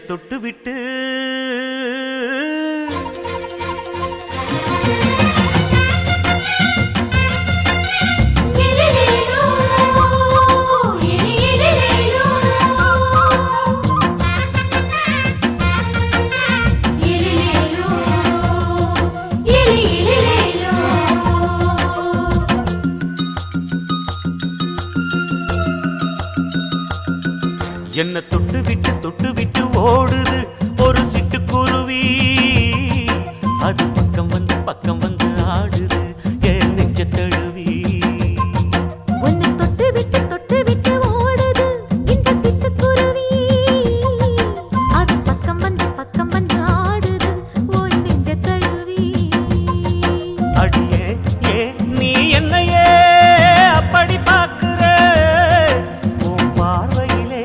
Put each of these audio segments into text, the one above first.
தொட்டு விட்டு என்ன தொட்டு விட்டு ஓடுது ஒரு சிட்டுக்குருவி. அது பக்கம் வந்து ஆடுது என் நெஞ்ச தழுவி. உன்னை தொட்டு விட்டு ஓடுது இந்த சிட்டுக்குருவி. அது பக்கம் வந்து ஆடுது உன் நெஞ்ச தழுவி. அடியே ஏன் நீ என்னையே அப்படி பார்க்கிற? உன் பார்வையிலே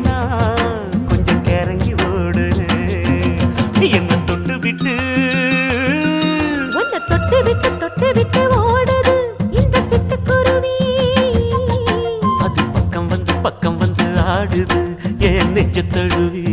நான் கொஞ்சம் கிறங்கி ஓடுறேன். என்ன தொட்டு விட்டு உன்னை தொட்டு விட்டு ஓடுது இந்த சிட்டுக்குருவி. அது பக்கம் வந்து ஆடுது என் நெஞ்ச தழுவி.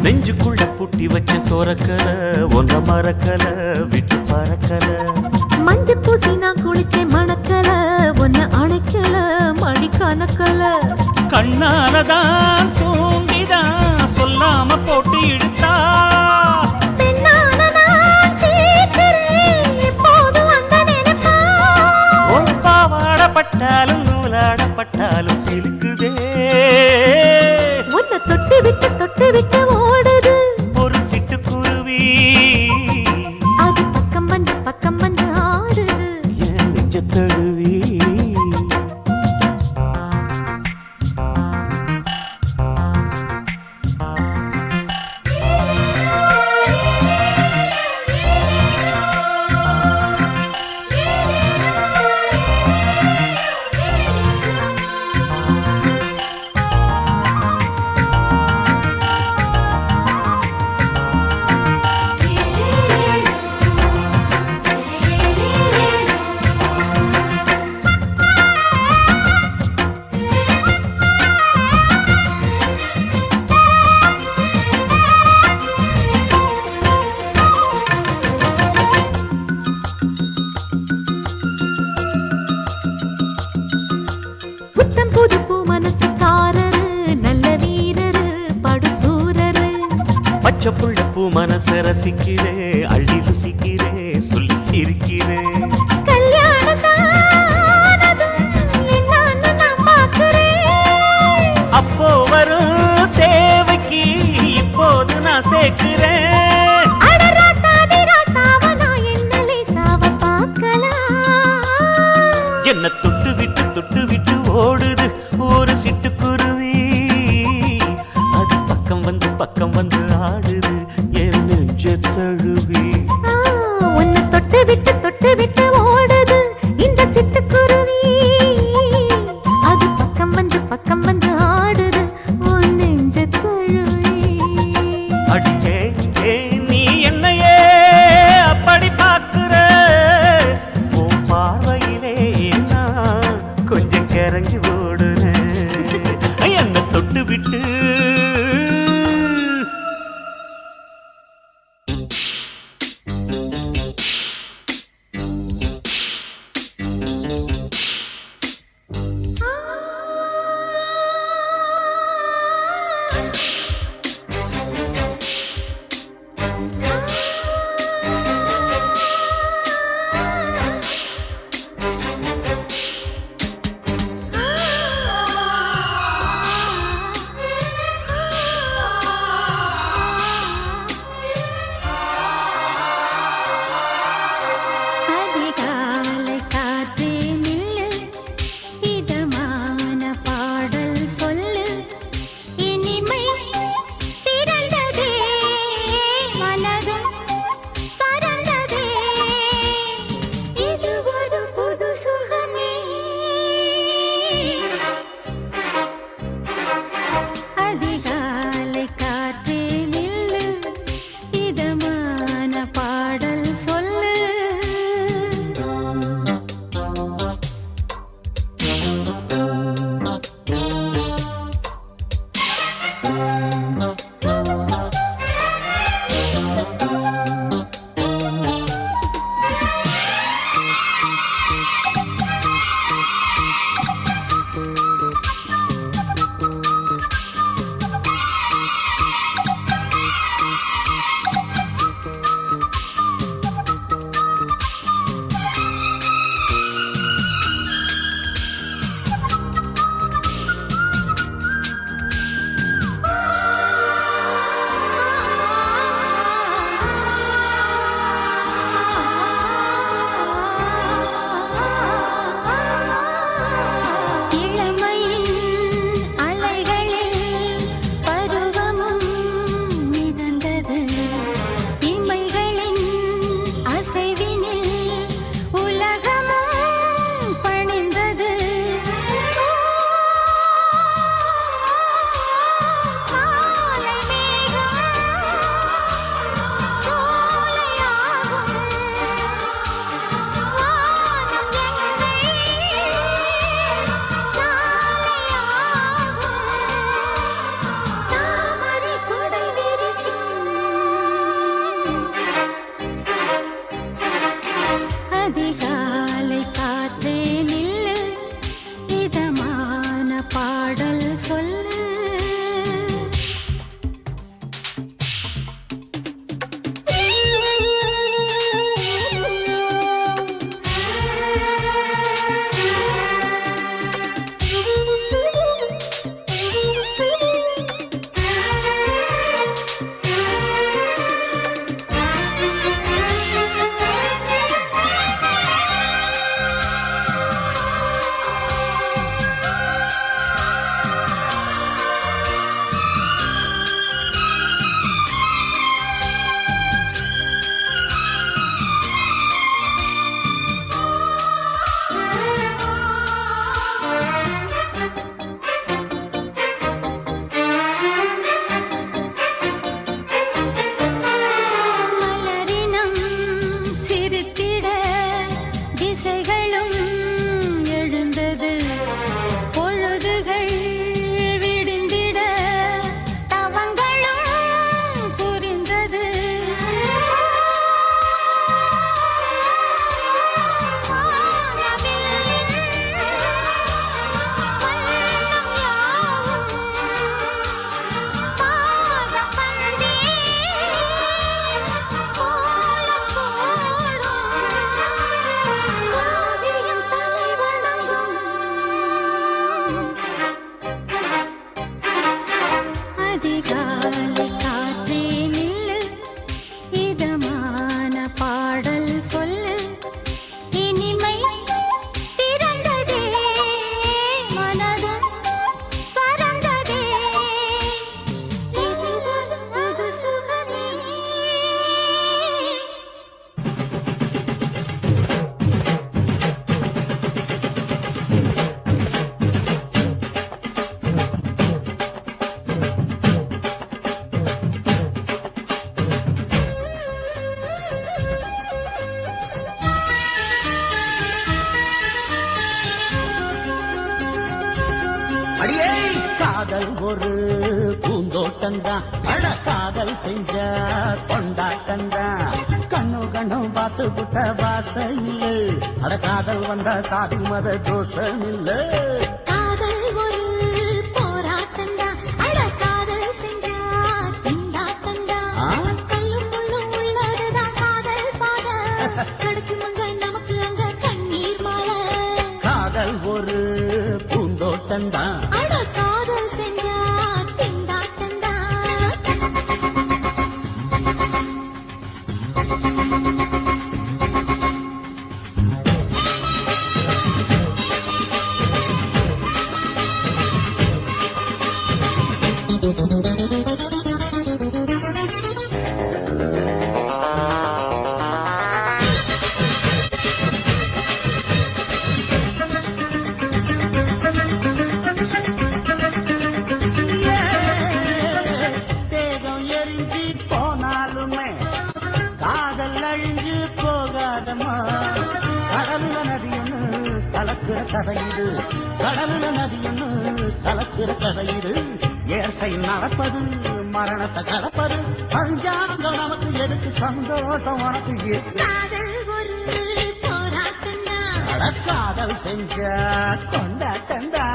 நெஞ்சுக்குள்ள பூட்டி வச்ச தோரக்கல ஒன்ன மறக்கல விட்டு பறக்கல. மஞ்சள் பூசி நான் குளிச்சேன் மணக்கல ஒன்ன அணைக்கல மடி கணக்கல. கண்ணாலதான் தூண்டிதான் சொல்லாம போட்டு இழுத்தா. பாவாடப்பட்டாலும் நூலாடப்பட்டாலும் சிலுக்குதே. உன்னை தொட்டு விட்டு ஓடுது ஒரு சிட்டுக்குருவி. அது பக்கம் வந்து ஆடுது என் நெஞ்ச தழுவி. பச்சை புள்ள பூ மனச ரசிக்கிறே அள்ளி ருசிக்கிறே சொல்லி சிரிக்கிறே. அப்போ வரும் தேவைக்கு இப்போது நான் சேர்க்கிறேன். என்ன தொட்டு விட்டு ஓடுது ஒரு சிட்டுக்குருவி. அது பக்கம் வந்து ஆடுது என் நெஞ்ச தழுவி. உன்னை தொட்டு விட்டு ஓடுது இந்த சிட்டுக்குருவி. அது பக்கம் வந்து ஆடுது உன் நெஞ்ச தழுவி. அடியே நீ என்னையே அப்படி பார்க்கிற? உன் பார்வையிலே நான் கொஞ்சம் கிறங்கி ஓடுறேன். என்ன தொட்டு விட்டு காதல் ஒரு பூந்தோட்டந்தான் அட காதல் செஞ்ச கொண்டாட்டந்தான் கண்ணு கண்ணும் பார்த்து புட்ட வாசம் இல்ல அட காதல் வந்தா சாதி மத தோஷம் இல்ல காதல் ஒரு போராட்டம்தான் அட காதல் செஞ்சா திண்டாட்டம்தான் கல்லும் முள்ளும் உள்ளதுதான் காதல் பாத கிடைக்குமங்க நமக்கு அங்க கண்ணீர் மாலை காதல் ஒரு பூந்தோட்டந்தான் அட காதல் செஞ்சா திண்டாட்டம்தான் தேகம் எரிஞ்சு போனாலுமே காதல் அழிஞ்சு போகாதம்மா கடலுல நதியொன்னு கலக்குற கதையிடு கடலுல நதியொன்னு கலக்குற கதையிடு இயற்கை நடப்பது மரணத்தை கலப்பது பஞ்சாங்கம் நமக்கு எதுக்கு சந்தோஷம் உனக்கு எதுக்கு? காதல் ஒரு போராட்டம்தான் அட காதல் செஞ்ச கொண்டாட்டந்தா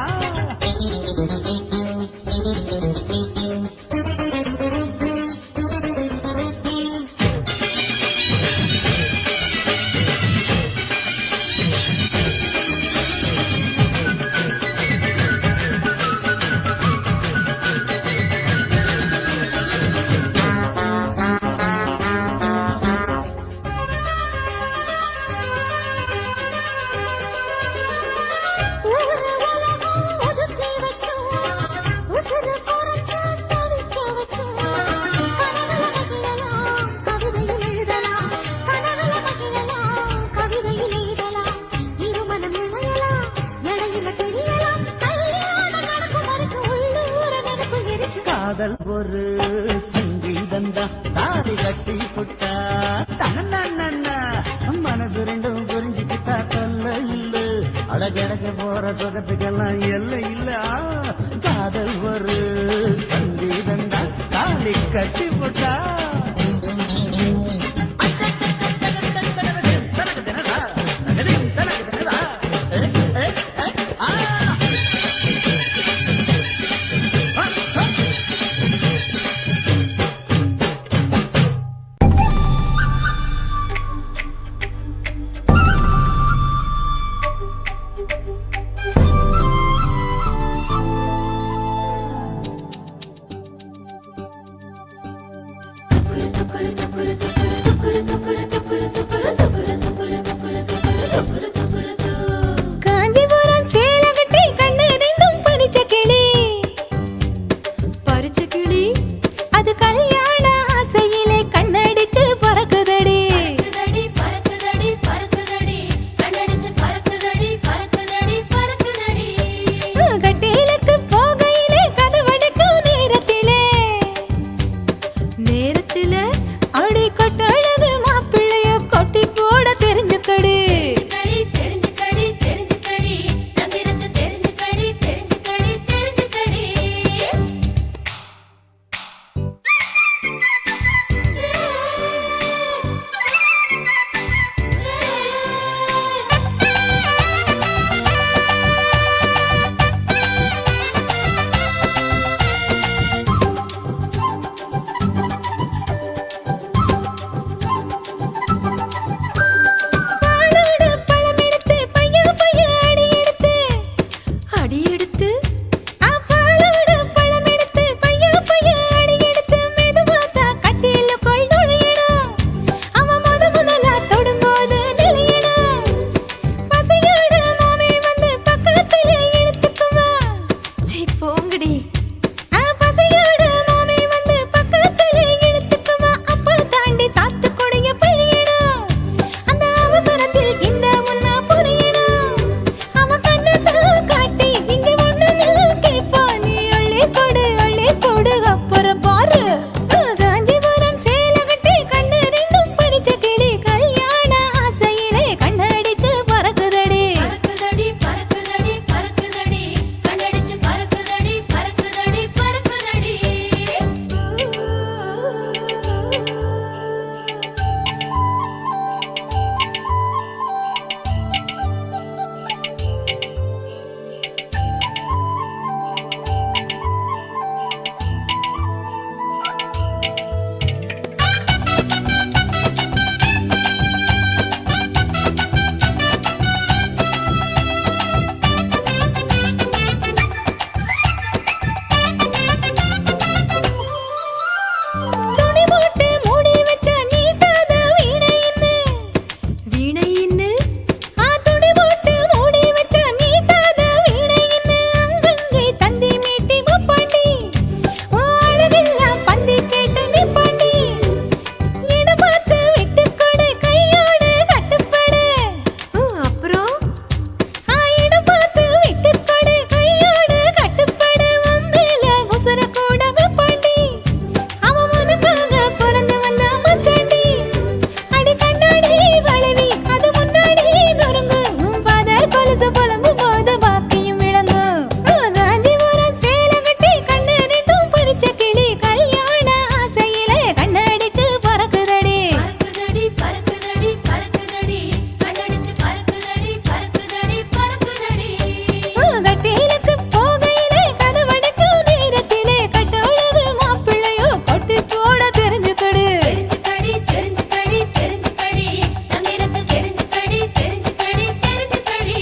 ஊரு உலகம் ஒதுக்கி வைக்கும் உசுறு குறைச்சு தவிக்க வைக்கும் கனவுல மகிழலாம் கவிதையில் எழுதலாம் கனவுல மகிழலாம் கவிதையில் எழுதலாம் இருமனம் இணையலாம் இடையில தெரியலாம் கல்யாணம் நடக்கும் வரைக்கும் உள்ளூர நினைப்பு இருக்கு காதல் ஒரு சங்கீதந்தா தாடி கட்டி புட்டா தன்னண்ணா மனசு ரெண்டும் புரிஞ்சுக்கிட்டா தொல்ல இல்ல அழகழக போற சுகத்துக்கெல்லாம் எல்லை இல்ல காதல் ஒரு சங்கீதந்தா தாடி கட்டி புட்டா மனசு புலம்பும் போது பாக்கியும் விளங்கும் காஞ்சிபுரம் சேலை கட்டி கண்ணு ரெண்டும் பறிச்ச கிளி கல்யாண ஆசையிலே கண்ணடிச்சு பறக்குதடி பறக்குதடி பறக்குதடி பறக்குதடி கண்ணடிச்சு பறக்குதடி பறக்குதடி பறக்குதடி கட்டிலுக்கு போகையிலே கதவடைக்கும் நேரத்திலே கட்டழகு மாப்பிள்ளையோ கொட்டி போட தெரிஞ்சுக்கடி தெரிஞ்சுக்கடி தெரிஞ்சுக்கடி தெரிஞ்சுக்கடி தந்திரத்தை தெரிஞ்சுக்கடி தெரிஞ்சுக்கடி தெரிஞ்சுக்கடி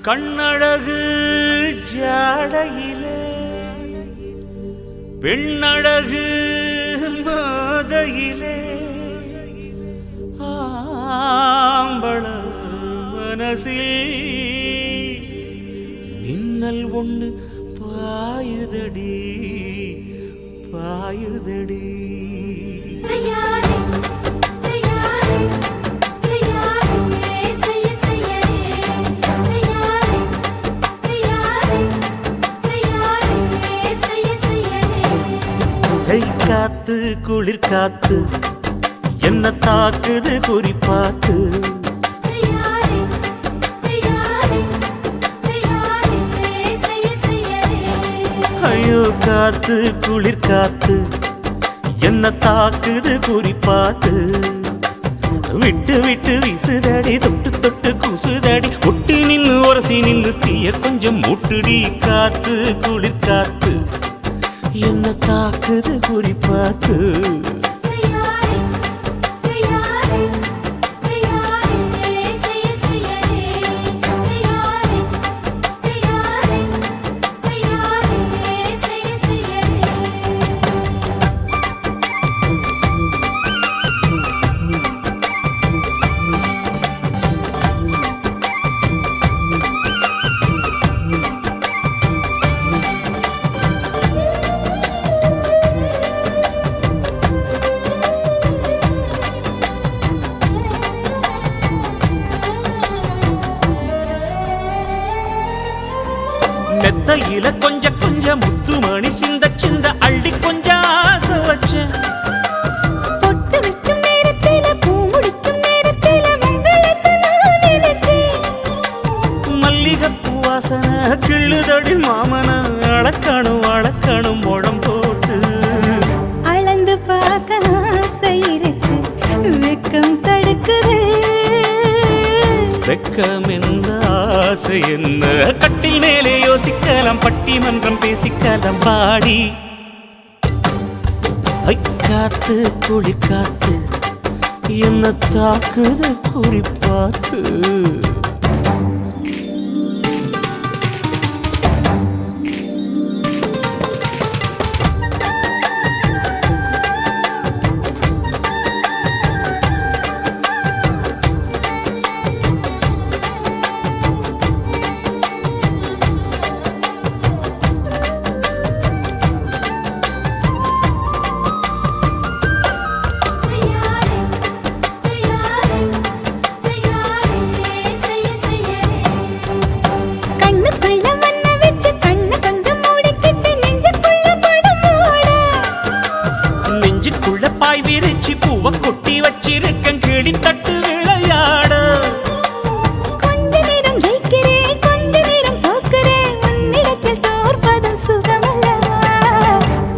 கண்ணழகு ஜாடையிலே பெண்ணழகு மாதையிலே ஆம்பள மனசில் மின்னல் ஒண்ணு பாயுதடி பாயுதடி செய்யாதே செய்யாதே செய்யாதே செய்ய செய்யாதே செய்யாதே செய்யாதே செய்யாதே செய்ய செய்யாதே கை காத்து குளிர் காத்து என்ன தாக்குது குறிப்பாத்து செய்யாதே செய்யாதே செய்யாதே செய்ய செய்யாதே ஐயோ காத்து குளிர் காத்து என்ன தாக்குது குறிப்பாத்து விட்டு விட்டு வீசுதடி தொட்டு தொட்டு கூசுதடி ஒட்டி நின்னு உரசி நின்னு தீய கொஞ்சம் முட்டுடி காத்து குளிர் காத்து என்ன தாக்குது குறிப்பாத்து செய்யாதே செய்யாதே செய்யாதே செய்ய செய்யாதே செய்யாதே செய்யாதே செய்யாதே செய்ய செய்யாதே மெத்தையில கொஞ்சம் கொஞ்சம் முத்துமணி சிந்த சிந்த அள்ளி கொஞ்சம் ஆசை வச்சேன் பொட்டு வைக்கும் நேரத்தில பூ முடிக்கும் நேரத்தில மங்களத்தை நான் நினைச்சேன் மல்லிகைப்பூ வாசனை கிள்ளுதடி மாமன அளக்கணும் அளக்கணும் முழம் போட்டு அளந்து பார்க்க ஆசை இருக்கு வெக்கம் தடுக்குது வெக்கம் என்ன ஆசை என்ன கட்டில் மேலே யோசிக்கலாம் பட்டிமன்றம் பேசிக்கலாம் பாடி ஐ காத்து குளிர் காத்து என்ன தாக்குது குறிப்பாத்து செய்யாதே செய்யாதே செய்யாதே செய்ய செய்யாதே கண்ணுக்குள்ள மண்ண வெச்சு கண்ணு தங்கம் மூடிக்கிட்டு நெஞ்சுக்குள்ள படம் மூட நெஞ்சுக்குள்ள பாய் விரிச்சு பூவை கொட்டி வச்சிருக்கேன் கிளி தட்டு விளையாட கொஞ்ச நேரம் ஜெயிக்கிறேன் கொஞ்ச நேரம் தோக்குறேன் உன்னிடத்தில் தோற்பதும் சுகமல்லவா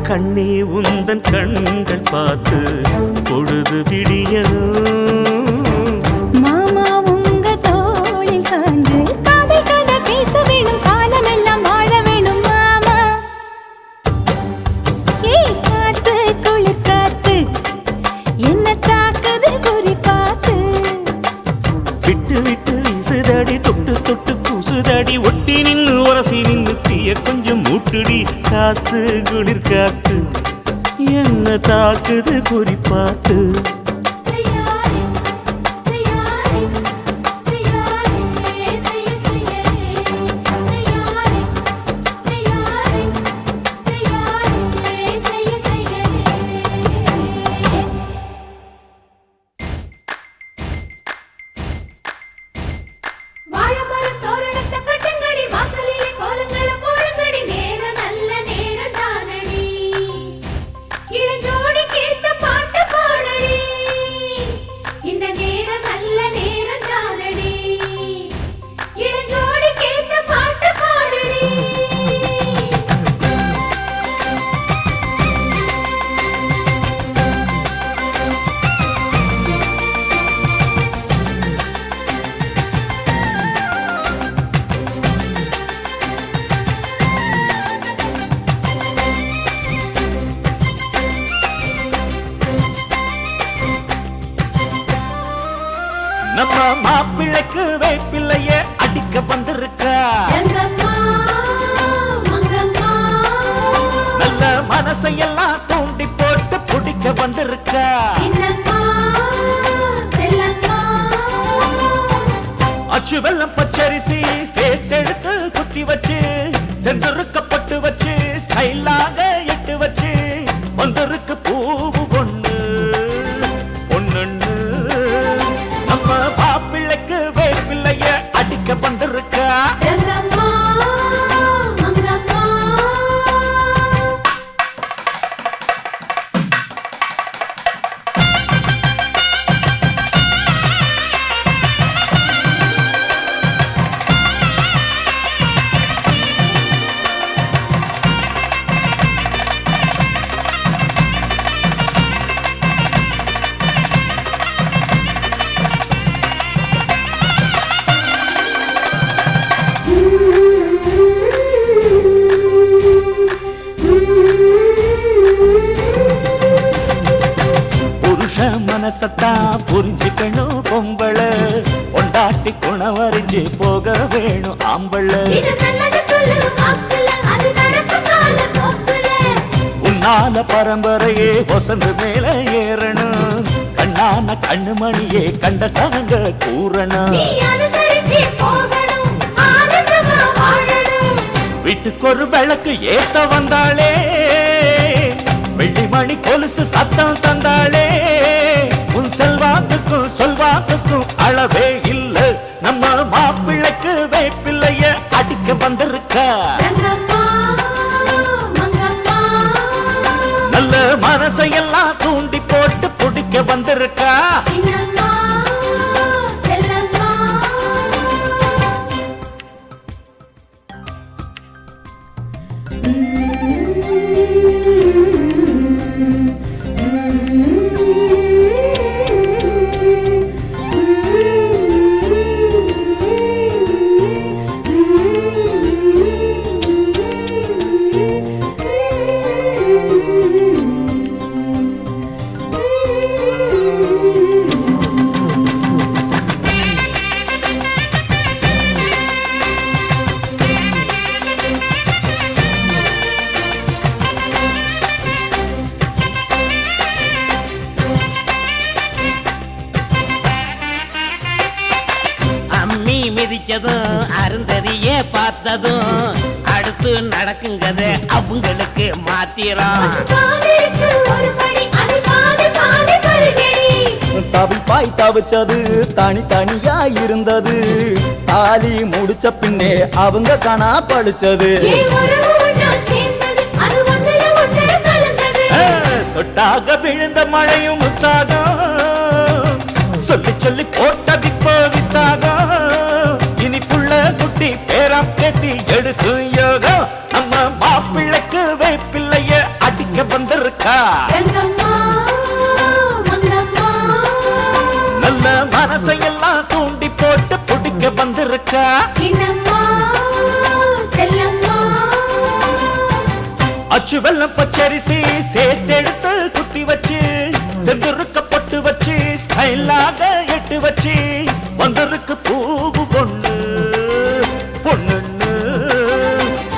கண்ணே உந்தன் கண்கள் பார்த்து பொழுது விடியணும் மாமா உங்க தோளில் சாய்ந்து காதல் கதை பேச வேணும் காலமெல்லாம் வாழ வேணும் மாமா ஏய் காத்து குளிர் காத்து என்ன தாக்குது குறி பார்த்து விட்டு விட்டு வீசுதடி தொட்டு தொட்டு கூசுதடி ஒட்டி நின்னு உரசி நின்னு தீய கொஞ்சம் மூட்டுடி காத்து குளிர் காத்து என்ன தாக்குது குறிப்பாத்து செய்யாதே செய்யாதே செய்யாதே செய்ய செய்யாதே செய்யாதே செய்யாதே செய்யாதே செய்ய செய்யாதே வாழைமரம் தோரணத்தை கட்டுங்கடி வாசலிலே கோலங்களை போடுங்கடி நேரம் நல்ல நேரம் தானடி இளஞ்சோடி கேட்ட பாட்டு பாடடி இந்த நேரம் நல்ல நேரம் தானடி இளஞ்சோடி கேட்ட பாட்டு பாடடி நம்ம மாப்பிள்ளைக்கு வேப்பிள்ளைய அடிக்க வந்திருக்க மனசையெல்லாம் தூண்டி போட்டு பிடிக்க வந்திருக்கா அச்சு வெள்ளம் பச்சரிசி சேர்த்தெடுத்து குத்தி வச்சு சென்றிருக்கப்பட்டு வச்சு ஸ்டைலாக எட்டு வச்சு வந்திருக்கு பூவு ஒண்ணு ஒண்ணு நம்ம மாப்பிள்ளைக்கு வேப்பிள்ளைய அடிக்க வந்திருக்கா மனசத்தா புரிஞ்சுக்கணும் பொம்பள கொண்டாட்டி குணவரிஞ்சு போக வேணும் ஆம்பள உன்னால பரம்பரையே வசந்து மேல ஏறணும் கண்ணான கண்ணுமணியே கண்ட சனங்க கூறணும் வீட்டுக்கு ஒரு விளக்கு ஏத்த வந்தாளே வெள்ளிமணி கொலுசு சத்தம் தந்தாளே உன் செல்வாக்குக்கும் சொல்வாக்குக்கும் அளவே இல்ல நம்ம மாப்பிள்ளைக்கு வேப்பிள்ளைய அடிக்க வந்திருக்கா நல்ல மனசையெல்லாம் தூண்டி போட்டு பிடிக்க வந்திருக்கா அருந்ததியே பார்த்ததும் அடுத்து நடக்குங்கது அவங்களுக்கு மாத்திரம் தவிப்பாய் தவிச்சது தனித்தனியா இருந்தது தாலி முடிச்ச பின்னே அவங்க காணா படிச்சது சொட்டாக விழுந்த மழையும் முத்தாக சொல்லி சொல்லி போட்ட விப்போ வித்தாக இனிப்புள்ள குட்டி பேரம் கட்டி எடுத்து யோகம் நம்ம மாப்பிள்ளைக்கு வேப்பிள்ளைய அடிக்க வந்திருக்கா நல்ல மனசையெல்லாம் தூண்டி போட்டு பிடிக்க வந்திருக்கா அச்சு வெள்ளம் பச்சரிசி சேர்த்தெடுத்து குத்தி வச்சு சென்றிருக்கப்பட்டு வச்சு ஸ்டைலாக எட்டு வச்சு வந்திருக்கு பூவு பொண்ணு பொண்ணு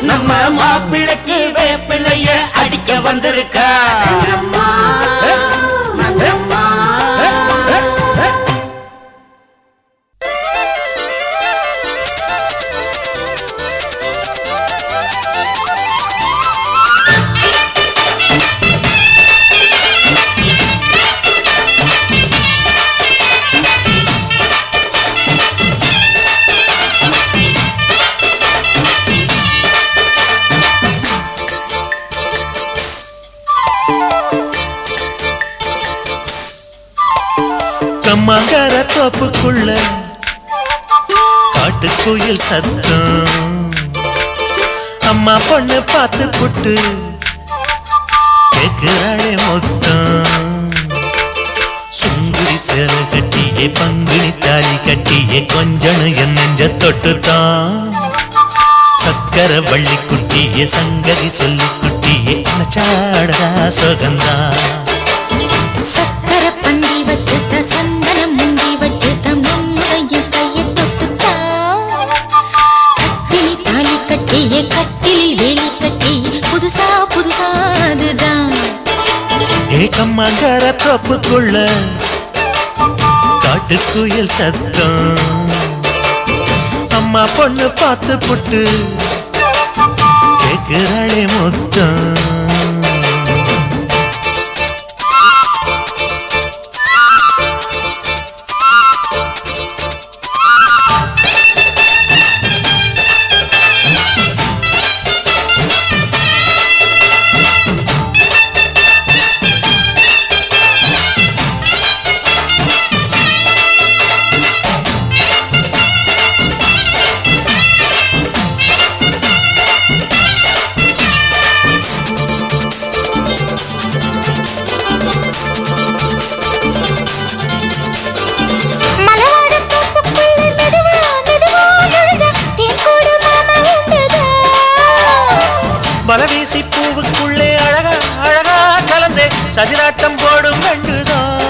நம்ம மாப்பிள்ளைக்கு வேப்பிள்ளைய அடிக்க வந்திருக்கா மங்கர தோப்புக்குள்ள காட்டுக்குயில் சத்தம் அம்மா பொண்ணு பார்த்து புட்டு கேக்குறாளே மொத்தம் சுங்குடி சேர கட்டியே பங்குனி தாலி கட்டியே கொஞ்சம் என் நெஞ்ச தொட்டுத்தான் சக்கர வள்ளி குட்டியே சங்கதி சொல்லி குட்டியே நச்சாடா சொகந்தா சக்கர பந்தி வச்சுட்ட சந்தனம் முந்தி வச்சுட்ட மம்முதையும் கையை தொட்டுத்தா கட்டிலி தாலி கட்டியே கட்டிலில் வேலி கட்டியே புதுசா புதுசா அதுதான் ஏக்கம்மாங்கர தோப்புக்குள்ள காட்டுக்குயில் சத்தம் அம்மா பொண்ணு பார்த்து புட்டு கேக்குறாளே மொத்தம் பலவீசி பூவுக்குள்ளே அழகா அழகா கலந்தே சதிராட்டம் போடும் கண்டுதான்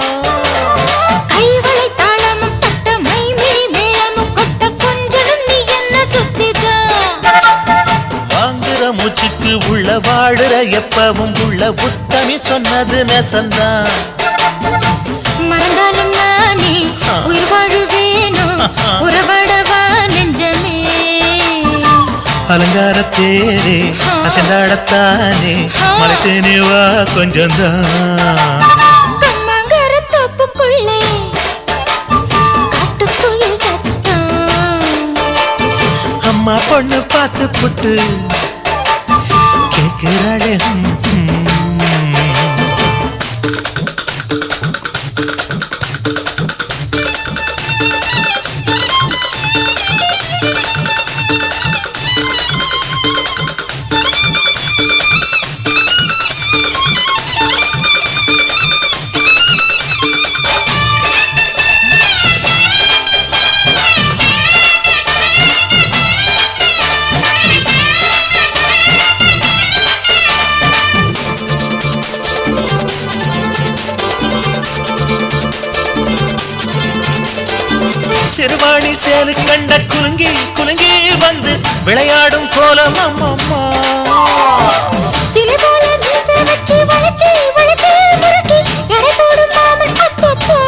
கைவளை தாளமும் பட்ட மைமிழி மேளமும் கொட்ட கொஞ்சம் நீ என்ன சுத்திதான் வாங்குற மூச்சுக்கு உள்ள வாடுற எப்பவும் உள்ள புத்தமி சொன்னது நெசந்தான் மறந்தாலும் நானே உயிர் வாழுவேனோ உறவாடவா நெஞ்சமே அலங்கார தேரே அசைந்தாடத்தானே மலைத்தேனே வா கொஞ்சம்தான் கம்மாங்கர தோப்புக்குள்ளே காட்டுக்குயில் சத்தம் அம்மா பொண்ணு பார்த்து புட்டு கேட்கிறாளே சிறுவாணி சேலு கண்ட குலுங்கி குலுங்கி வந்து விளையாடும் கோலம் அம்மம்மா சிலை போல மீச வச்சு வளைச்சு வளைச்சு முறுக்கி எடை போடும் மாமன் அப்பப்பா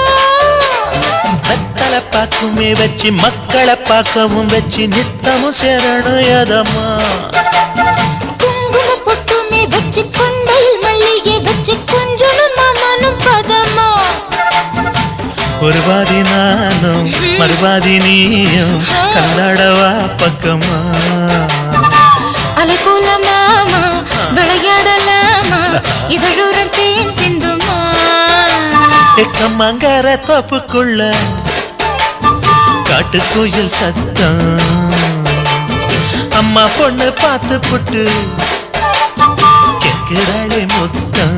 மக்களை பார்க்குமே வச்சு மக்களை பார்க்கவும் வச்சு நித்தமும் சேரணும் யதம்மா குங்கும பொட்டுமே வச்சு கொண்டையில் மல்லிகை வச்சு கொஞ்சனும் மாமனும் பதமா ஒரு பாதி நானும் மறுபாதி நீயும் கல்லாடவா பக்கமா அலை போல மாமா விளையாடலாமா இதழூரம் தேன் சிந்துமா எக்கம்மாங்கர தோப்புக்குள்ள காட்டுக்குயில் சத்தம் அம்மா பொண்ணு பார்த்து புட்டு கேட்கிறாளே மொத்தம்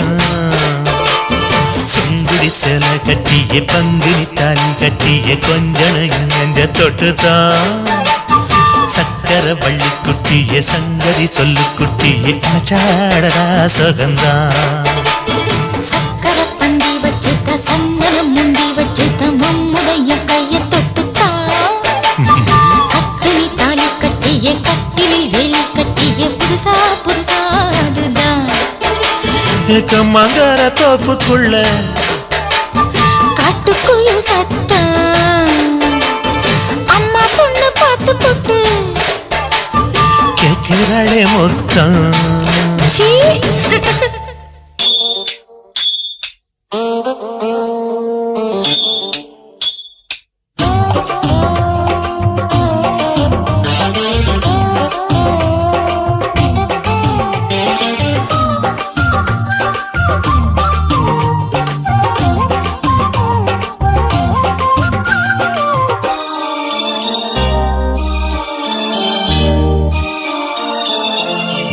சுங்குடி சேல கட்டிய பங்குனி தாலி கட்டிய கொஞ்சம் நெஞ்ச தொட்டுதான் சக்கர வள்ளி குட்டிய சங்கதி சொல்லு குட்டிய அச்சாடடா சுகந்தான் சக்கர பந்தி வச்சுட்ட சந்தனம் முந்தி வச்சுட்ட மம்முடைய கைய தொட்டுத்தான் கட்டினி தாலி கட்டிய கட்டிலில் வேலி கட்டிய புதுசா புதுசா அதுதான் கம்மாங்கர தோப்புக்குள்ள காட்டுக்குயில் சத்தம் அம்மா பொண்ணு பார்த்து போட்டு கேட்கிறாளே மொத்தம் சீ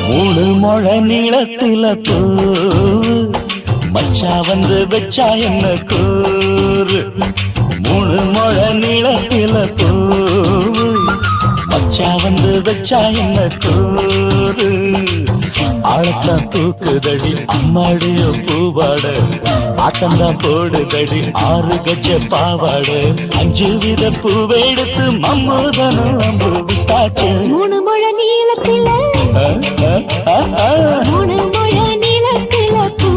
மூணு முழ நீளத்தில பூ மச்சா வந்து வச்சா என்ன கூறு மூணு முழ நீளத்தில பூ மச்சா வந்து வச்சா என்ன கூறு ஆழத்தான் தூக்குதடி அம்மாடிய பூவாட ஆட்டம்தான் போடுதடி 6 கஜ பாவாட 5 வித பூவை எடுத்து மம்முதனும் அம்பு விட்டாச்சு 3 முழ நீளத்தில 3 முழ நீளத்தில பூ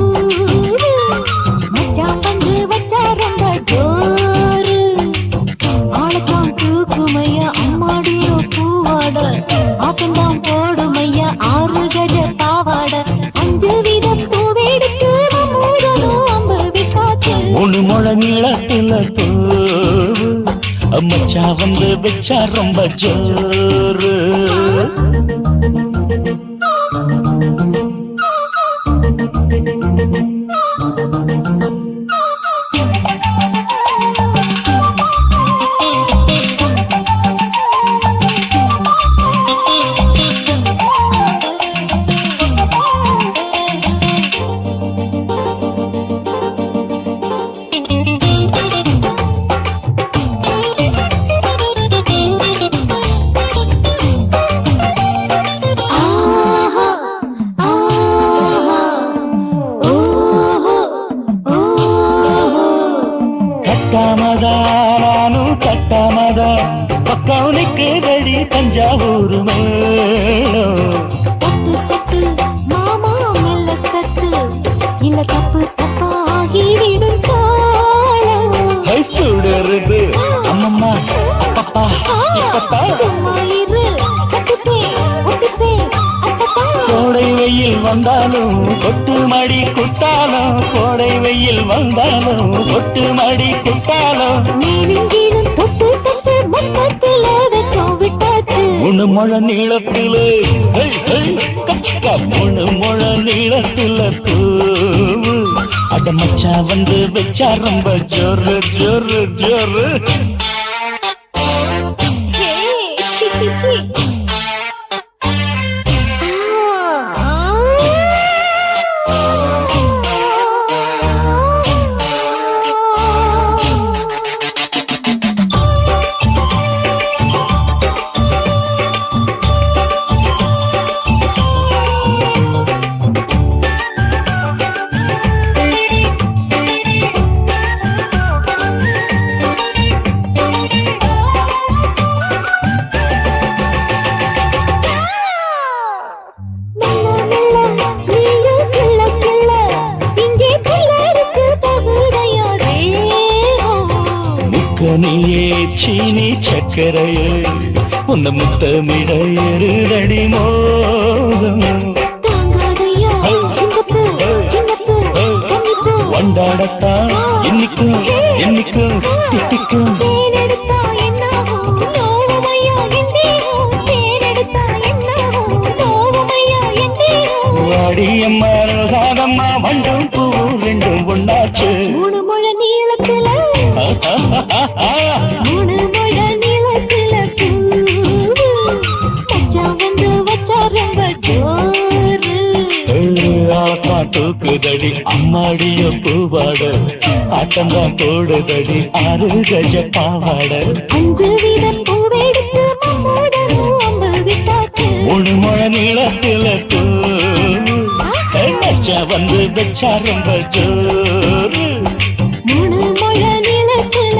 நீளத்தில தூவு மச்சா வந்து வச்சா ரொம்ப ஜோரு கட்டாமதானும் கட்டாமதா பக்கவுனுக்கு தடி தஞ்சாவூர் மேளம் மாமா மெல்ல தட்டு இல்ல தப்பு தப்பாகிவிடும் காலம் சுடருது அம்மம்மா அப்பப்பா இப்பப்பா சும்மா இரு கட்டுப்பேன் ஒட்டுப்பேன் அப்பப்பா கோடை வெயில் வந்தாலும் கொட்டு மடி குட்டாலும் கோடை வெயில் வந்தாலும் கொட்டு மடி குட்டாலும் நீலிங்கீனும் தொட்டு தொட்டு மொத்தத்தில் அதற்கும் விட்டாச்சு முழு முழ நீளத்திலே கச்சிக்கா முழு முழ நீளத்தில தூவு அட மச்சா வந்து வச்சா ரொம்ப ஜோரு ஜோரு ஜோரு சி சி சி முக்கனியே சீனி சக்கரையே உன்ன முத்தமிட எருதடி மோகம் வண்டாடத்தான் என்னைக்கும் என்னைக்கும் திட்டிக்கும் வாடியம்மா ராதம்மா வண்டும் பூ ரெண்டும் ஒண்ணாச்சு மூணு முழ நீளத்துல மூணு முழ நீளத்துல மச்சா வந்து வச்சா ரொம்ப ஜோரு தூக்குதடி அம்மாடிய பூவாட ஆட்டம்தான் போடுதடி 6 கஜ பாவாட 5 வீத பூவெடுத்து மம்மோடனும் அம்பு விட்டாச்சு மூணு முழ நீளத்தில மச்சா வந்து வச்சா ரொம்ப ஜோரு மூணு முழ நீளத்துல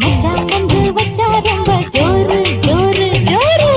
மச்சா வந்து வச்சா ரொம்ப ஜோரு ஜோரு ஜோரு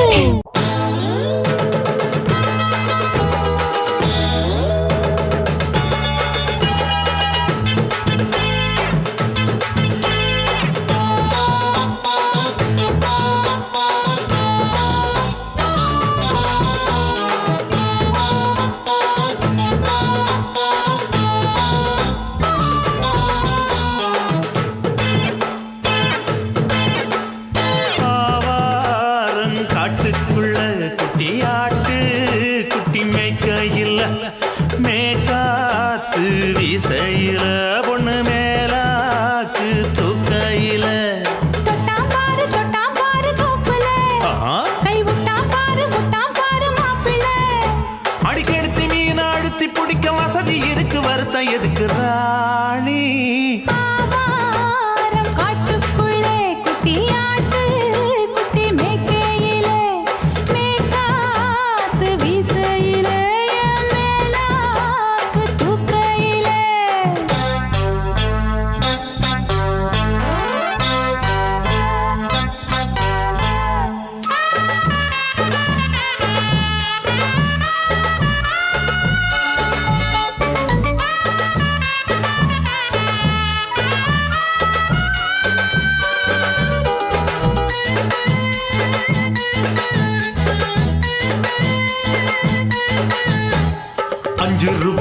காட்டுக்குள்ள குட்டியாட்டு குட்டி மேய்க்கையில் மேற்காத்து வீசையில பொண்ணு மேலாக்கு தூக்கையில தொட்டாம் பாரு தோப்புல கை விட்டாம் பாரு மாப்பிள்ளை அடிக்கெடுத்து மீன் அழுத்தி பிடிக்க வசதி இருக்கு வருத்தம் எதுக்கு ராணி ஆவாரம் காட்டுக்குள்ளே குட்டியாட்டு குட்டி மேய்க்கையிலே மேற்காத்து வீசையிலே மேலாக்கு தூக்கையிலே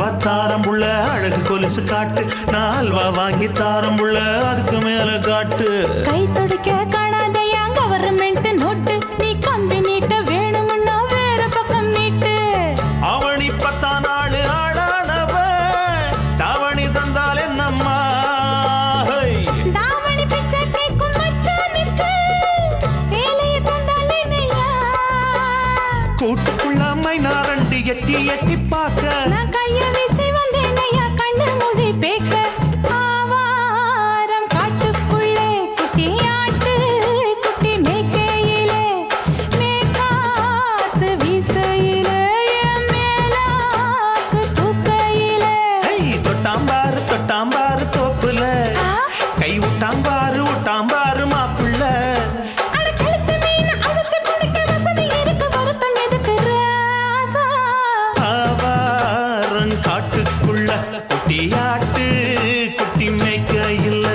ரூபா தாரம் புள்ள அழகு கொலுசு காட்டு நான் அல்வா வாங்கி தாரம் புள்ள அதுக்கு மேல காட்டு கை துடிக்க காணாதையா கவர்மெண்ட் நோட்டு நீ கம்பி நீட்ட வேணும்னா வேற பக்கம் நீட்டு அவனி 10 நாள் ஆடானவ தாவணி தந்தால் என்னம்மா தாவணி பிச்சை கேக்கும் மச்சானுக்கு சேலைய தந்தால் என்னையா கூட்டுக்குள்ள மைனாரண்டி எட்டி எட்டி பார்க்க நான் கைய வீசி வந்தேனையா கண்ணு மொழி பேக்க ஆவாரம் காட்டுக்குள்ளே குட்டி ஆட்டு குட்டி மேய்க்கையிலே மேக்காத்து வீசையிலே என் மேலாக்கு தூக்கையிலே தொட்டாம்பாரு தோப்புல கை விட்டாம்பாரு மாப்புள்ள அட கழுத்து மீன் அழுத்து குடிக்க வசதி இருக்கு வருத்தம் எதுக்கு ராசா ஆவாரம் காட்டுக்குள்ள குட்டியாட்டு குட்டி மேய்க்கையில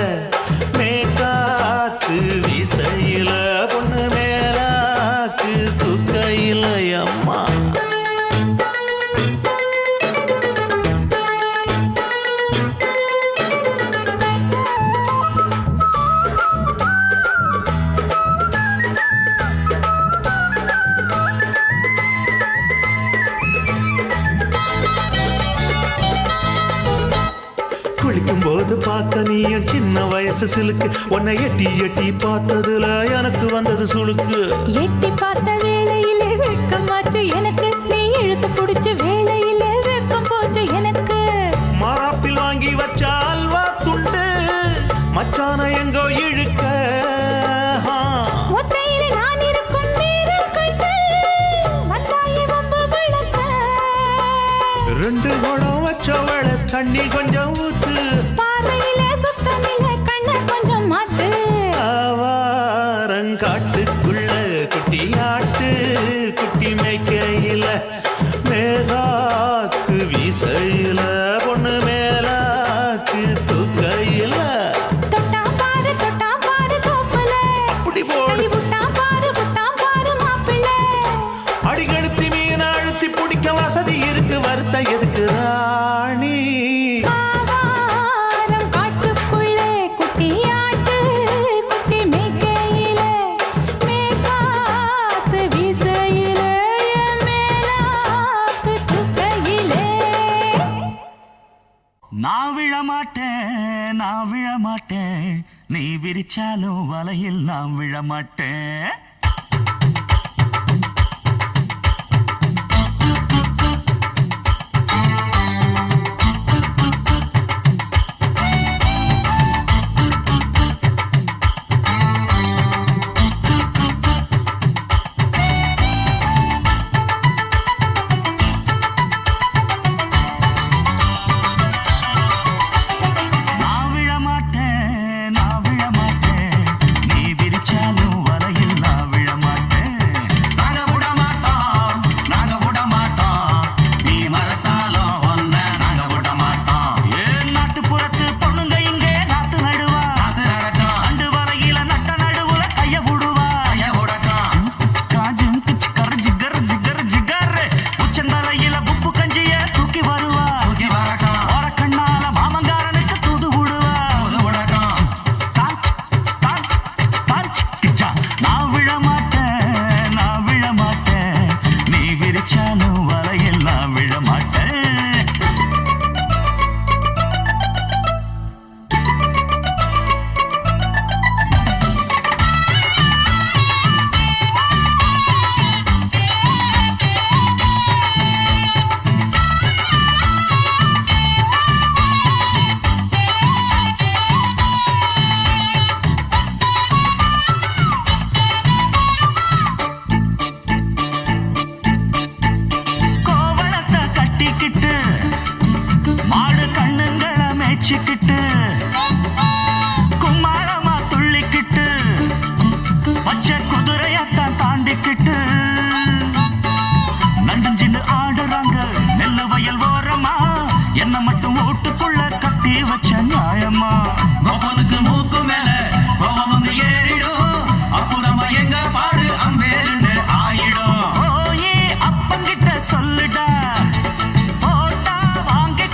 மேக்காத்து வீசையில பொண்ணு மேலாக்கு தூக்கையில அம்மா குளிக்கும் போது பார்த்த நீயும் சின்ன வயசு சிலுக்கு உன்னை எட்டி எட்டி பார்த்ததுல எனக்கு வந்தது சுளுக்கு எட்டி பார்த்த வேளையிலே வெக்கமாச்சு எனக்கு நீ இழுத்து புடிச்ச வேளையிலே வெக்கம் போச்சு எனக்கு மாறாப்பில் வாங்கி வச்ச அல்வா துண்டு மச்சான எங்கோ இழுக்க ஒத்தையிலே நான் இருக்கும் நேரம் கண்டு வந்தாயே வம்பு விளக்க 2 குடம் வச்சவள தண்ணி கொஞ்சம் ஊத்து பார்வையிலே சுத்தமில்லை கண்ண கொஞ்சம் மாத்து ஆவாரங்காட்டுக்குள்ள குட்டியாட்டு குட்டி மேய்க்கையில மேலாக்கு வீசையில பொண்ணு மேலாக்கு தூக்கையில தொட்டாம் பாரு தோப்புல அப்படி போடு கை விட்டாம் பாரு மாப்பிள்ளை அடிகழுத்தி மீன் அழுத்தி பிடிக்க வசதி இருக்கு வருத்த எதுக்கு ராணி ஆவாரம் காட்டுக்குள்ளே குட்டி ஆட்டு குட்டி மேய்க்கையிலே மேக்காத்து வீசையிலே என் மேலாக்கு தூக்கையிலே நான் விழமாட்டேன் நீ விரிச்சாலும் வலையில் நான் விழமாட்டேன் நான் விழமாட்டேன் நீ விரிச்சாலும் வலையில் நான் விழமாட்டேன் வச்சுக்கிட்டு கும்மாளமா துள்ளிக்கிட்டு பச்சை குதிரையத்தான் தாண்டிக்கிட்டு நண்டஞ்சின்னு ஆடுறாங்க நெல்லு வயல் ஓரமா என்ன மட்டும் வீட்டுக்குள்ள கட்டி வச்ச நியாயமா கோபனுக்கு மூக்கு மேல கோபம் ஏறிடும் அப்புறமா எங்க பாடு அம்பேருன்னு ஆயிடும். ஓயே அப்பங்கிட்ட சொல்லுடா போட்டா வாங்கி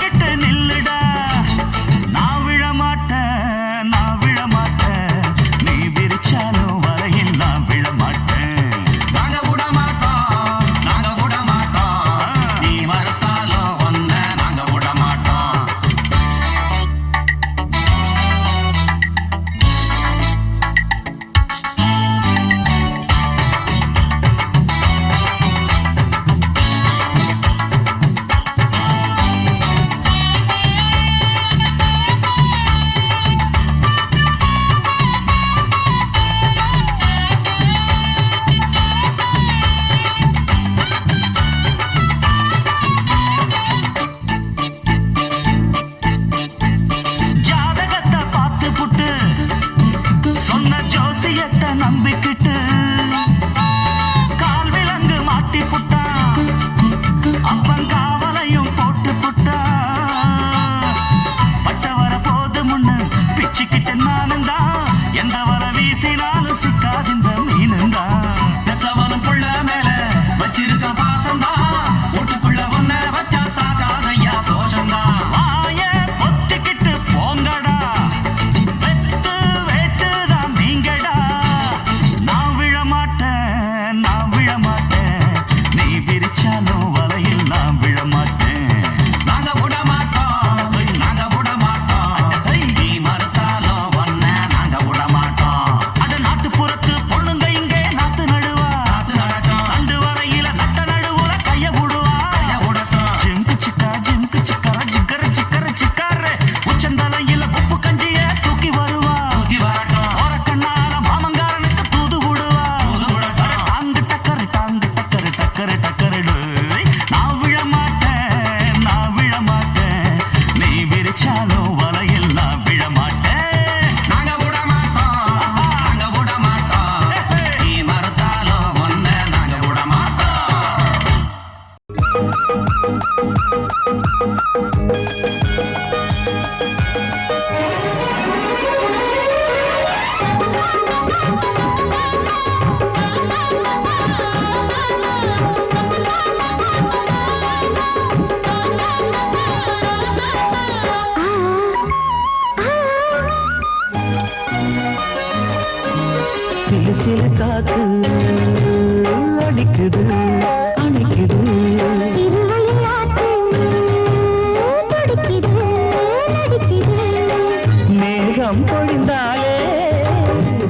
மேகம் பொழிந்தாலே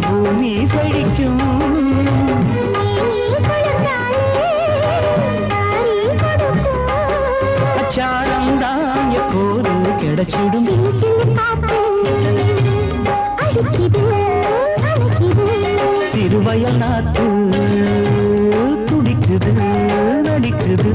பூமி செழிக்கும். அச்சாரம் தான் எப்போது கிடைச்சிடும். சிறுவயல் நாத்து துடிக்குது நடிக்குது.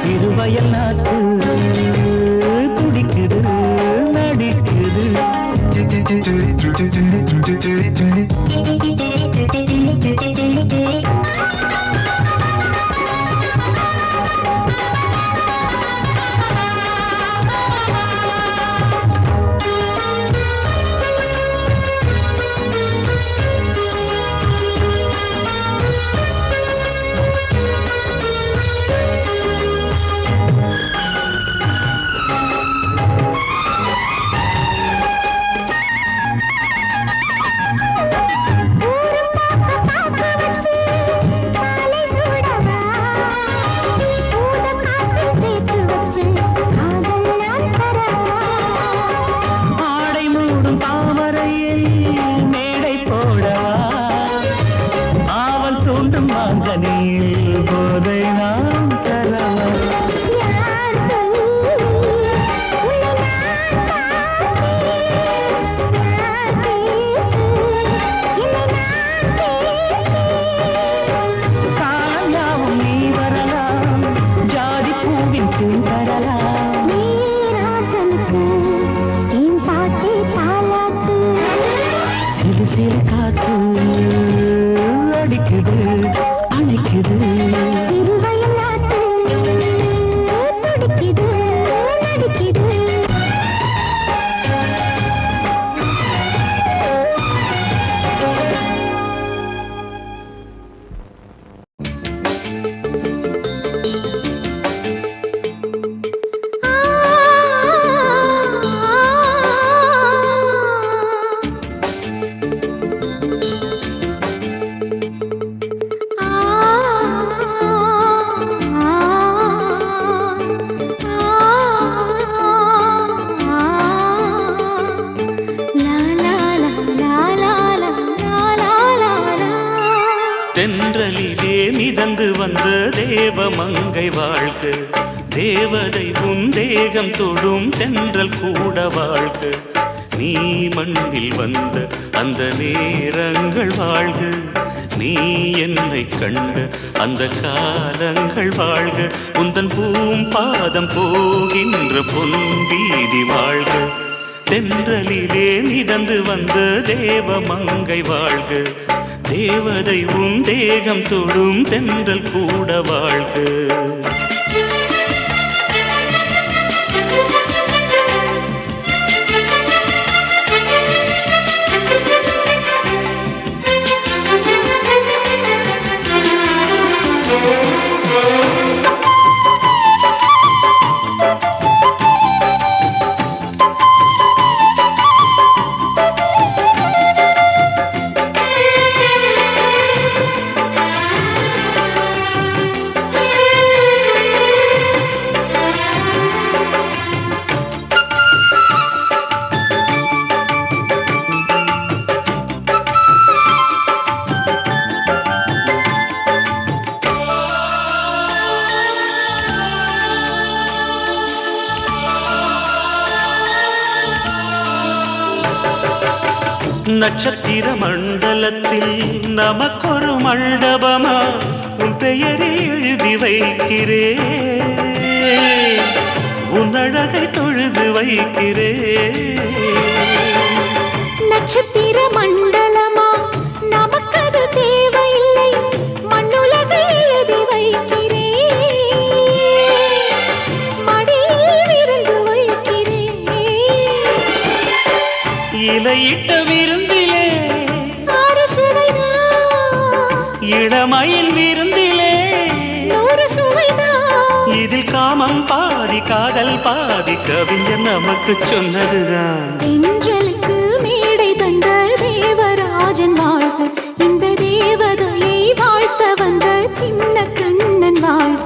சிறுவயல் நாத்து துடிக்குது நடிக்குது. தென்றலிலே மிதந்து வந்த தேவமங்கை வாழ்க, தேவதை உன் தேகம் தொடும் தென்றல் கூட வாழ்க. நீ மண்ணில் வந்த அந்த நேரங்கள் வாழ்க, நீ என்னை கண்ட அந்த காலங்கள் வாழ்க. உந்தன் பூம்பாதம் போகின்ற பொன்வீதி வாழ்க. தென்றலிலே மிதந்து வந்த தேவமங்கை வாழ்க, தேவதை உன் தேகம் தொடும் தென்றல் கூட வாழ்க. நட்சத்திர மண்டலத்தில் நமக்கொரு மண்டபமா உன் பெயரில் எழுதி வைக்கிறேன், உன் அழகை தொழுது வைக்கிறேன். நட்சத்திர மண்டலமா நமக்கது தேவையில்லை, மண்ணுலகை எழுதி வைக்கிறேன், மடியில் விருந்து வைக்கிறேன். இலையிட்ட விருந்திலே ஆறு சுவைதான், இளமையின் விருந்திலே நூறு சுவைதான். இதில் காமம் பாதி காதல் பாதி கவிஞர் நமக்கு சொன்னதுதான். தென்றலுக்கு மேடை தந்த தேவராஜன் வாழ்க, இந்த தேவதையை வாழ்த்த வந்த சின்ன கண்ணன் வாழ்க.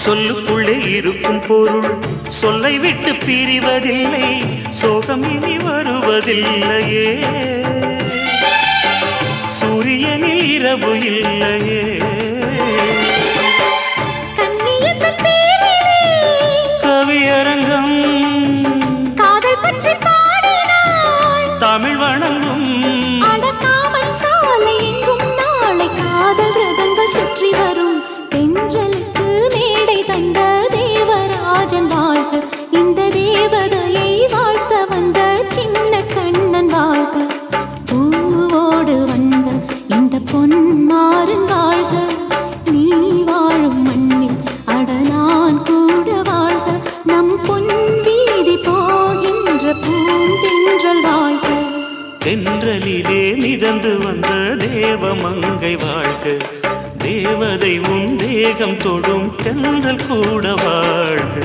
சொல்லுக்குள்ளே இருக்கும் பொருள் சொல்லை விட்டு பிரிவதில்லை, சோகம் இனி வருவதில்லையே, சூரியனில் இரவு இல்லையே. கவியரங்கம் காதல் பற்றி பாடினாள், தமிழ் வணங்கும் அடக்காமல் சாலை எங்கும் நாளை காதல் ரதங்கள் சுற்றி வரும். தென்றலுக்கு மேடை தந்த தேவராஜன் வாழ்க, இந்த தேவதையை வாழ்த்த வந்த சின்ன கண்ணன் வாழ்க. பூவோடு வந்த இந்த பொன்மாறன் வாழ்க, நீ வாழும் மண்ணில் அட நான் கூட வாழ்க. நம் பொன் வீதி போகின்ற பூந்தென்றல் வாழ்க. தென்றலிலே மிதந்து வந்த தேவமங்கை வாழ்க, தேவதை உன் தேகம் தொடும் தென்றல் கூட வாழ்க.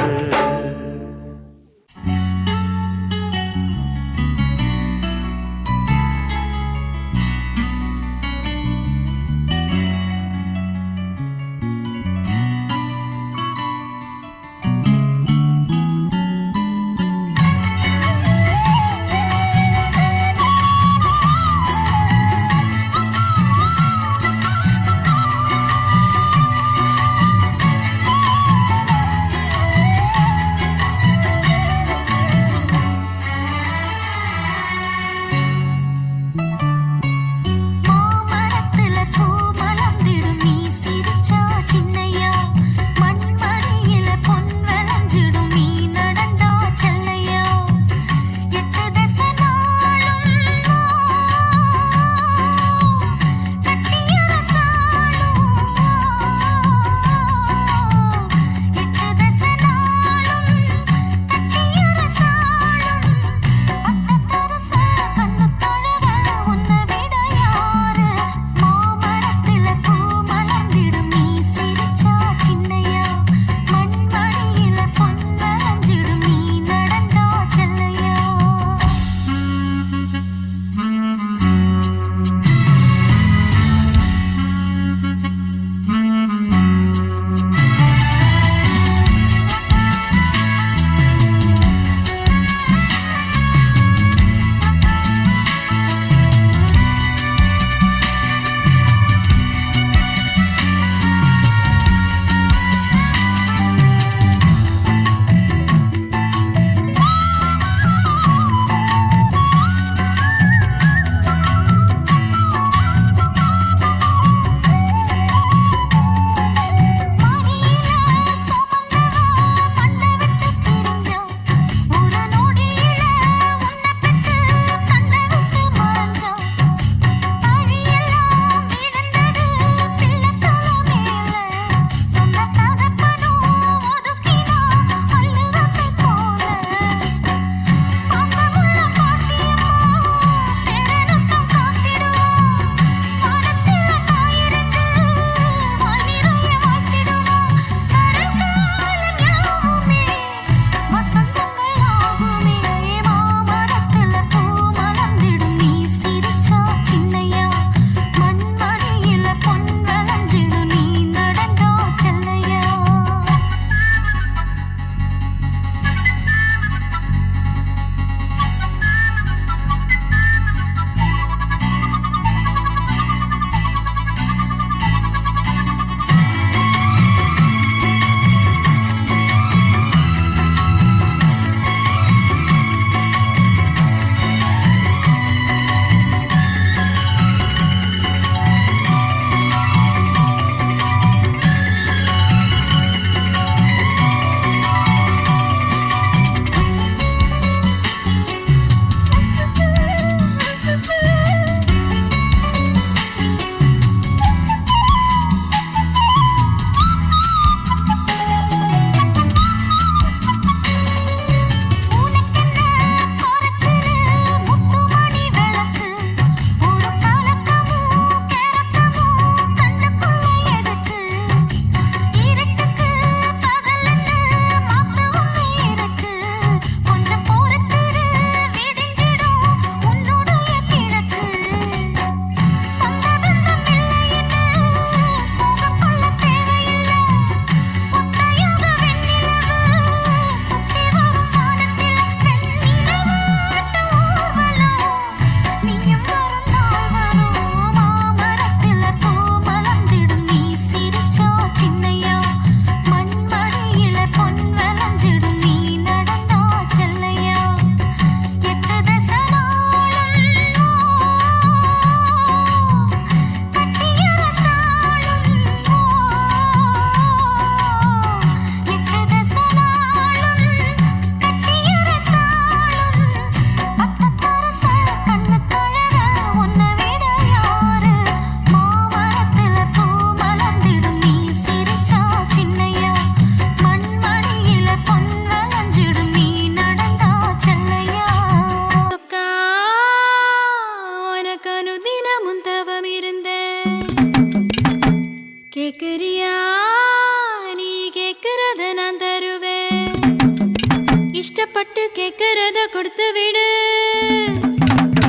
கேக்குறத கொடுத்து விடு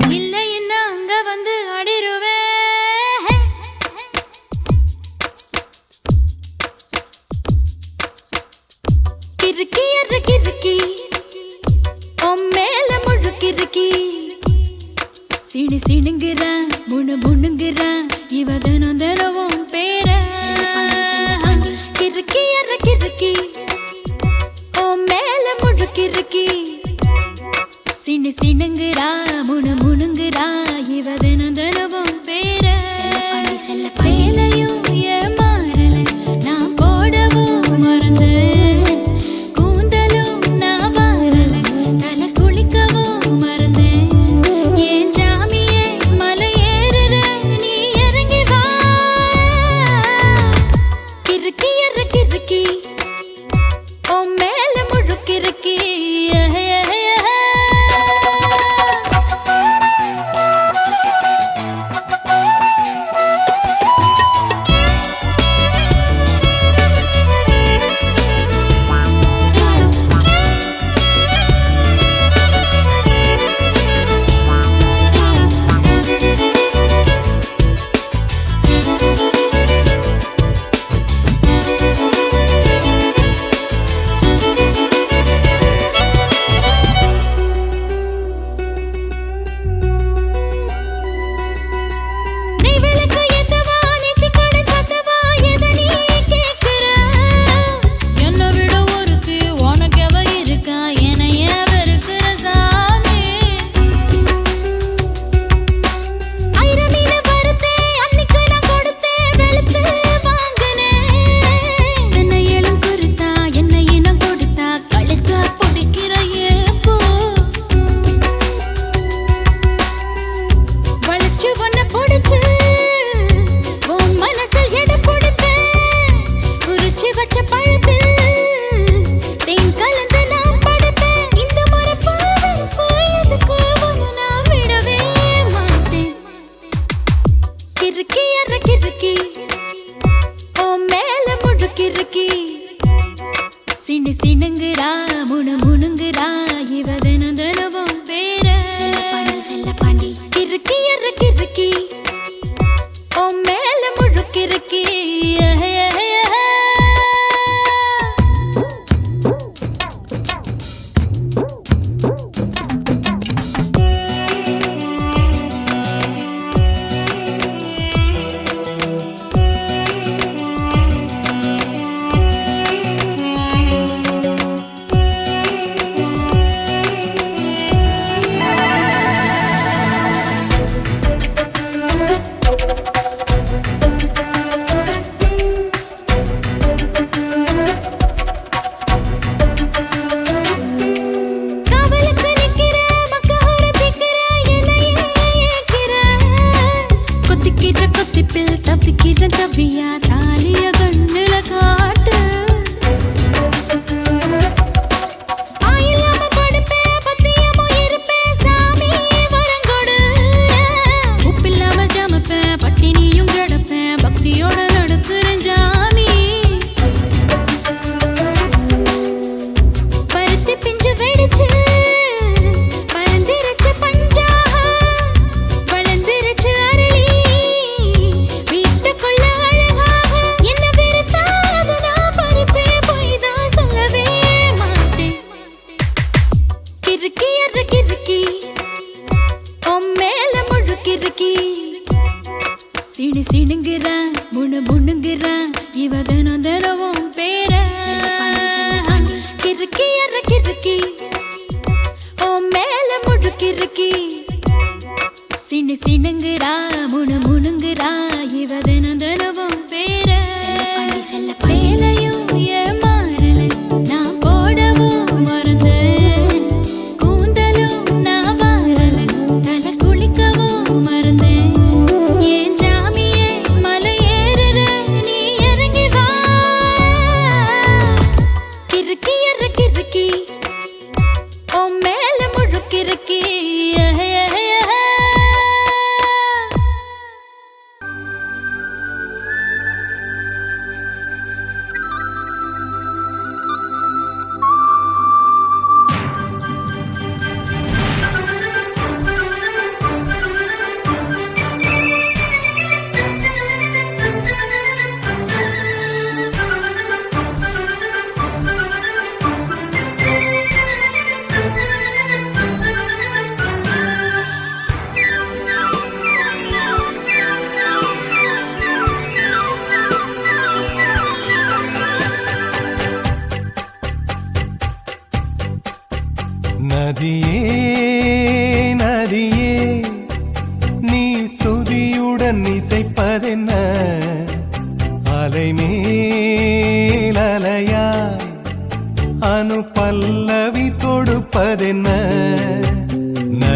இல்ல என்ன அங்க வந்து அடிருவே கிறுக்கி அற கிறுக்கி மேல முழுக்கிறுக்கி சிணு சிணுங்குறா முணு முணுங்குறா இவ தினம் தினவும் பேர கிறுக்கி அற கிறுக்கி மேல முழுக்கிறுக்கி சிணு சிணுங்குறா முணு முணுங்குறா இவ தினம் தினவும் பேர சேலையும் ஏமாறல நான் போடவும் மறந்து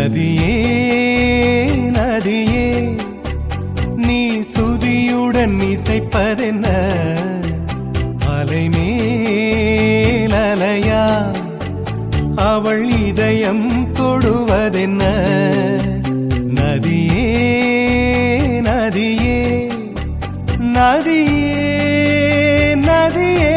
நதியே நதியே நீ சுதியுடன் இசைப்பதென்ன அலைமேல் அலையா அவள் இதயம் தொடுவதென்ன நதியே நதியே நதியே நதியே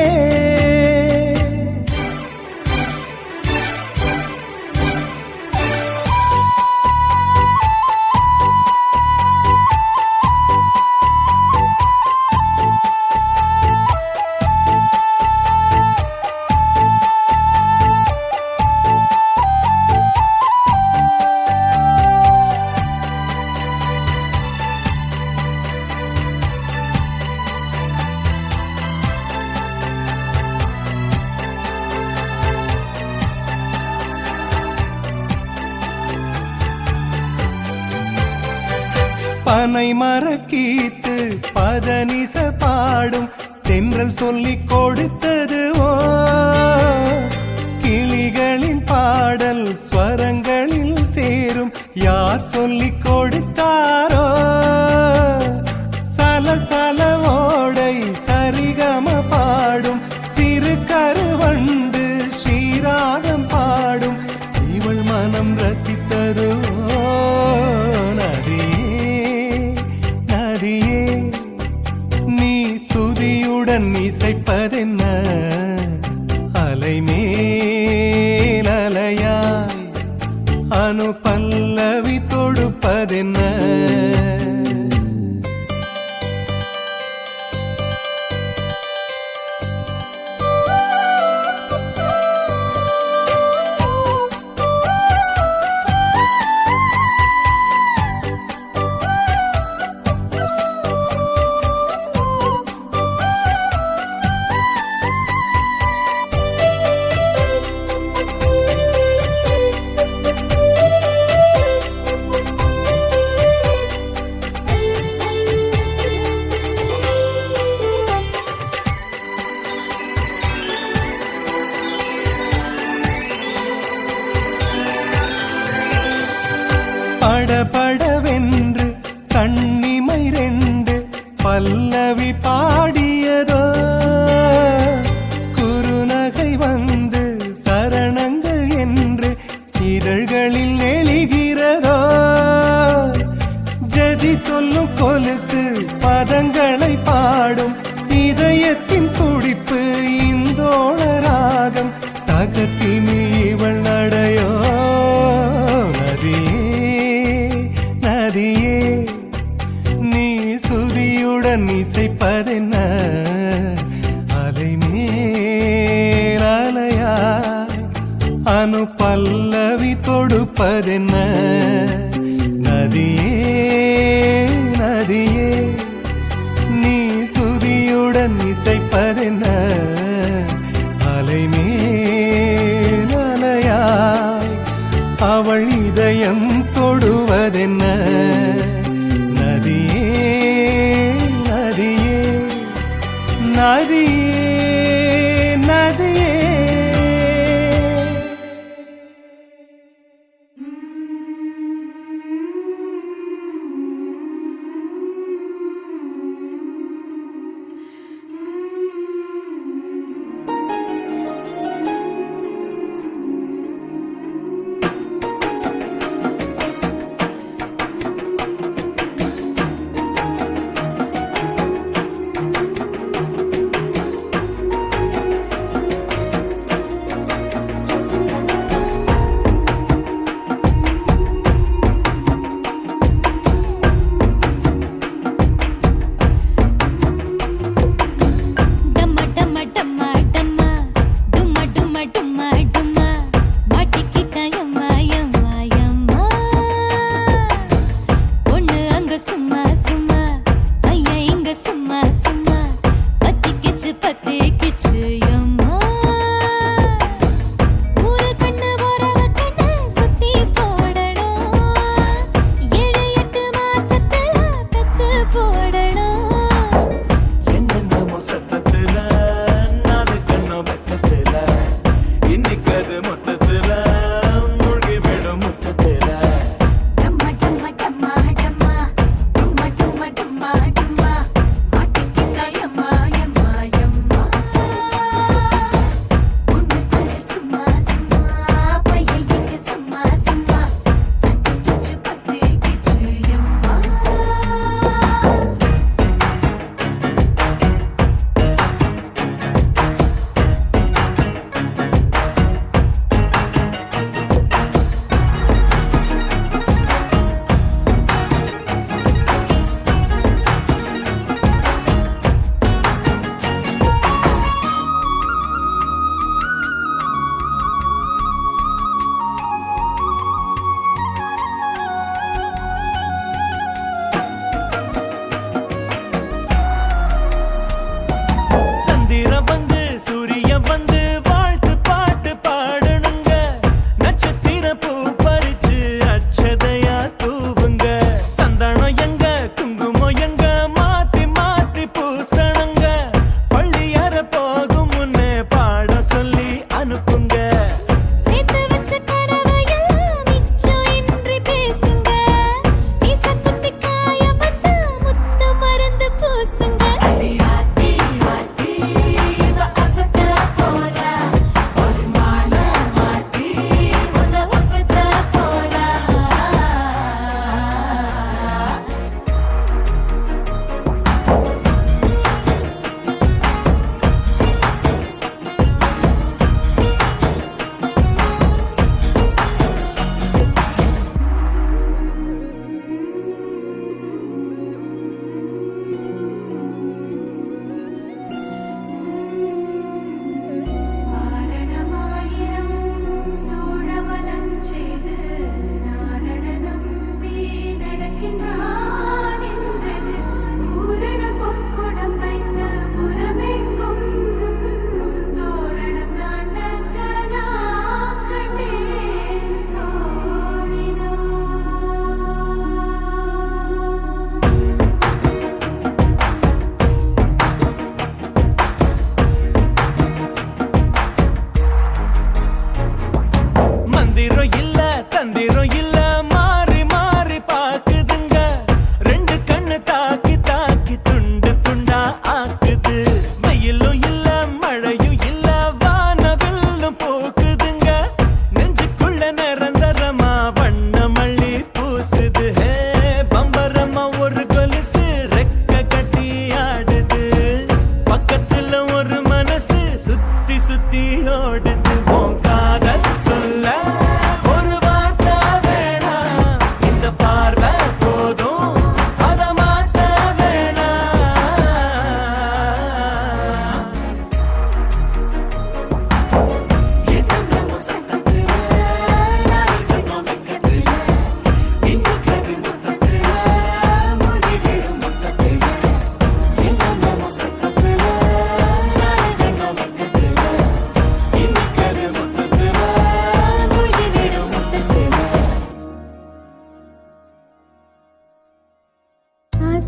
பனை மரக்கீத்து பதனிச பாடும் தென்றல் சொல்லிக் கொடுத்ததுவோ கிளிகளின் பாடல் ஸ்வரங்களில் சேரும் யார் சொல்லிக் கொடுத்தாரோ சலசல ஓடை சரிகம பாடும் சிறு கருவண்டு ஸ்ரீராகம் பாடும் இவள் மனம் ரசித்ததோ நீ சுதியுடன் இசைப்பதென்ன அலைமேல் அலையாய் அனு பல்லவி தொடுப்பதென்ன படபடவென்று கண்ணிமை ரெண்டு பல்லவி பாடியதோ குறுநகை வந்து சரணங்கள் என்று இதழ்களில் நெளிகிறதோ ஜதி சொல்லும் கொலுசு பதங்களை பாடும் இதயத்தின் துடிப்பு இந்தோள ராகம் தகத்தினி இவள் நடையோ நதியே நீ சுதியுடன் இசைப்பதென்ன அலைமேல் அலையா அனு பல்லவி தொடுப்பதென்ன நதியே நதியே நீ சுதியுடன் இசைப்பதென்ன அலைமேல் அலையா அவள் இதயம் தொடுவதென்ன நதியே நதியே நதியே நதியே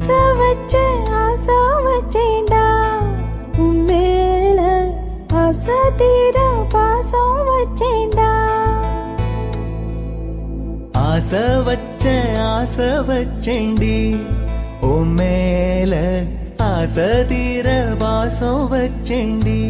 ஆசை வச்சேன்டா உன் மேல ஆசை தீர பாசம் வச்சேன்டா ஆசை வச்சேண்டி உன் மேல ஆசை தீர பாசம் வச்சேண்டி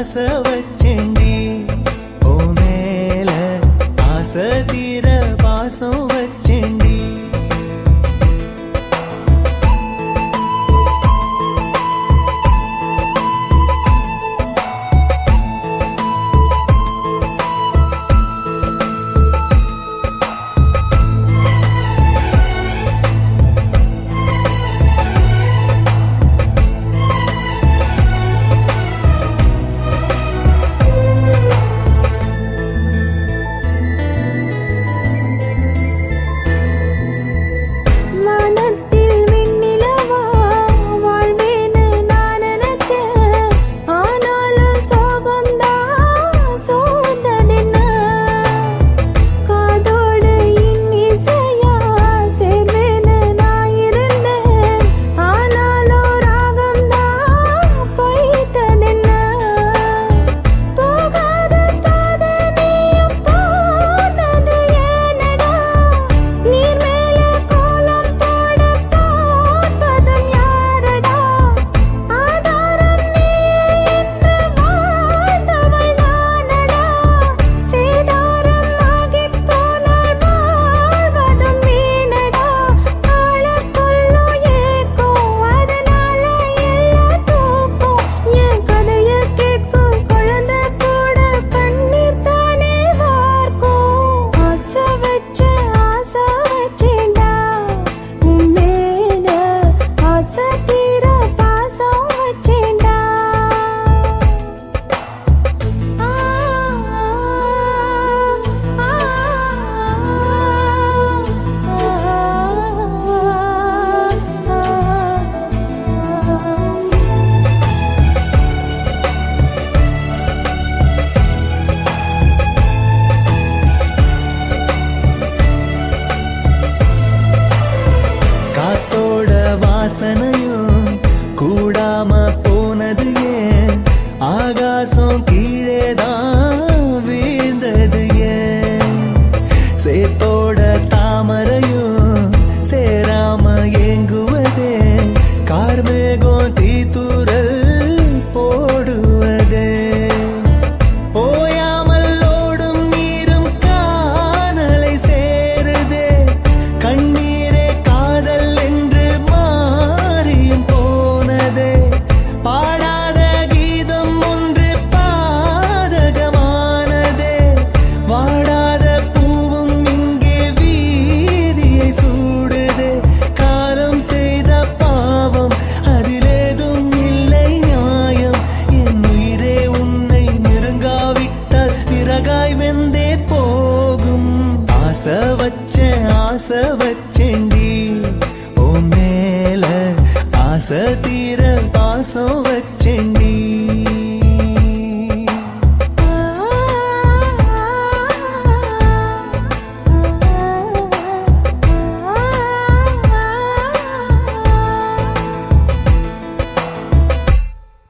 ஆசை வச்சேண்டி உன் மேல ஆசை தீர பாசம் வச்சேண்டி வாசனையும் கூடாம போனது ஏன் ஆகாசம் கீழேதான் வீழ்ந்தது ஏன் சேத்தோட தாமரையும் சேராம ஏங்குவதே கார்மேகம் தீத்துரல் போடுவதே ஓயாமல் ஓடும் நீரும் காணலை சேருதே கண்ணீரே காதல் என்று மாறியும் போனதே பாடாத கீதம் ஒன்று பாதகமானதே வாடாத பூவும் இங்கே வீதியை சூடுதே காலம் செய்த பாவம் அதிலேதும் இல்லை நியாயம் என் உயிரே உன்னை நெருங்காவிட்டால் பிறகாய் வெந்தே போகும் ஆசை வச்சேண்டி உன் மேல ஆசை தீர பாசம் வச்சேண்டி